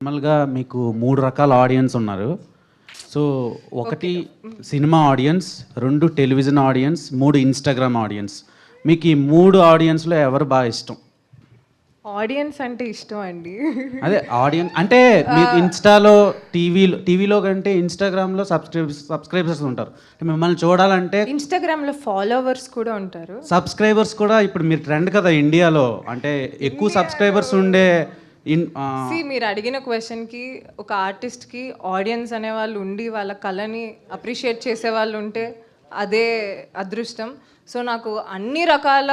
నార్మల్గా మీకు 3 రకాల ఆడియన్స్ ఉన్నారు. సో ఒకటి cinema audience, 2 television audience, 3 Instagram audience. మీకు ఈ 3 ఆడియన్స్లో ఎవరు బాగా ఇష్టం? ఆడియన్స్ అంటే ఇష్టం అండి. అదే ఆడియన్స్ అంటే మీకు ఇన్స్టాలో టీవీలో కంటే ఇన్స్టాగ్రామ్లో సబ్స్క్రైబర్స్ ఉంటారు. మిమ్మల్ని చూడాలంటే ఇన్స్టాగ్రామ్లో ఫాలోవర్స్ కూడా ఉంటారు. సబ్స్క్రైబర్స్ కూడా ఇప్పుడు మీరు ట్రెండ్ కదా ఇండియాలో, అంటే ఎక్కువ సబ్స్క్రైబర్స్ ఉండే మీరు అడిగిన క్వశ్చన్కి ఒక ఆర్టిస్ట్కి ఆడియన్స్ అనేవాళ్ళు ఉండి వాళ్ళ కళని అప్రిషియేట్ చేసే వాళ్ళు ఉంటే అదే అదృష్టం. సో నాకు అన్ని రకాల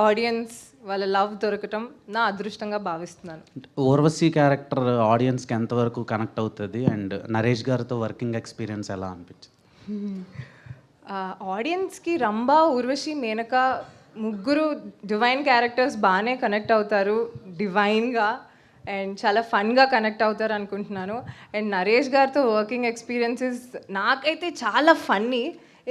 ఆడియన్స్ వాళ్ళ లవ్ దొరకటం నా అదృష్టంగా భావిస్తున్నాను. ఊర్వశి క్యారెక్టర్ ఆడియన్స్కి ఎంతవరకు కనెక్ట్ అవుతుంది అండ్ నరేష్ గారితో వర్కింగ్ ఎక్స్పీరియన్స్ ఎలా అనిపించింది? ఆడియన్స్కి రంభ, ఊర్వశి, మేనక ముగ్గురు డివైన్ క్యారెక్టర్స్ బాగానే కనెక్ట్ అవుతారు, డివైన్గా అండ్ చాలా ఫన్గా కనెక్ట్ అవుతారు అనుకుంటున్నాను. అండ్ నరేష్ గారితో వర్కింగ్ ఎక్స్పీరియన్సెస్ నాకైతే చాలా ఫన్నీ,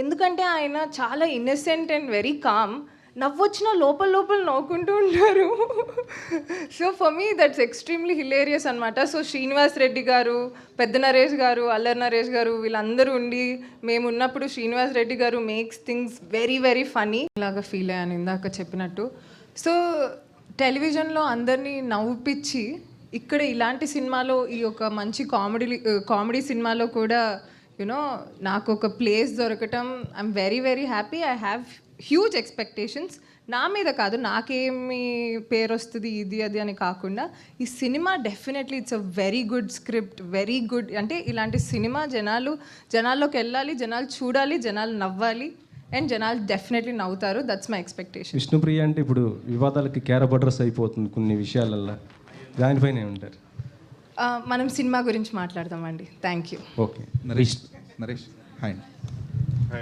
ఎందుకంటే ఆయన చాలా ఇన్నసెంట్ అండ్ వెరీ కామ్. నవ్వొచ్చినా లోపల లోపల నవ్వుకుంటూ ఉంటారు. So for me that's extremely hilarious అనమాట. సో శ్రీనివాస్ రెడ్డి గారు, పెద్ద నరేష్ గారు, అల్లరి నరేష్ గారు వీళ్ళందరూ ఉండి మేము ఉన్నప్పుడు శ్రీనివాస్ రెడ్డి గారు makes things very very funny లాగా ఫీల్ అయ్యాను ఇందాక చెప్పినట్టు. సో టెలివిజన్లో అందరినీ నవ్వుపిచ్చి ఇక్కడ ఇలాంటి సినిమాలో ఈ ఒక మంచి కామెడీ సినిమాలో కూడా యునో నాకు ఒక ప్లేస్ దొరకటం I'm very very happy. I have huge expectations. నా మీద కాదు, నాకేమి పేరు వస్తుంది ఇది అది అని కాకుండా ఈ cinema definitely it's a very good script, very good. అంటే ఇలాంటి సినిమా జనాల్లోకి వెళ్ళాలి, జనాలు చూడాలి, జనాలు నవ్వాలి అండ్ జనాలు డెఫినెట్లీ నవ్వుతారు. That's my expectation. విష్ణుప్రియ అంటే ఇప్పుడు వివాదాలకి క్యారబడ్రస్ అయిపోతుంది కొన్ని విషయాలల్లో, దానిపైన ఉంటారు. మనం సినిమా గురించి మాట్లాడదామండి. Thank you. Okay Naresh hi.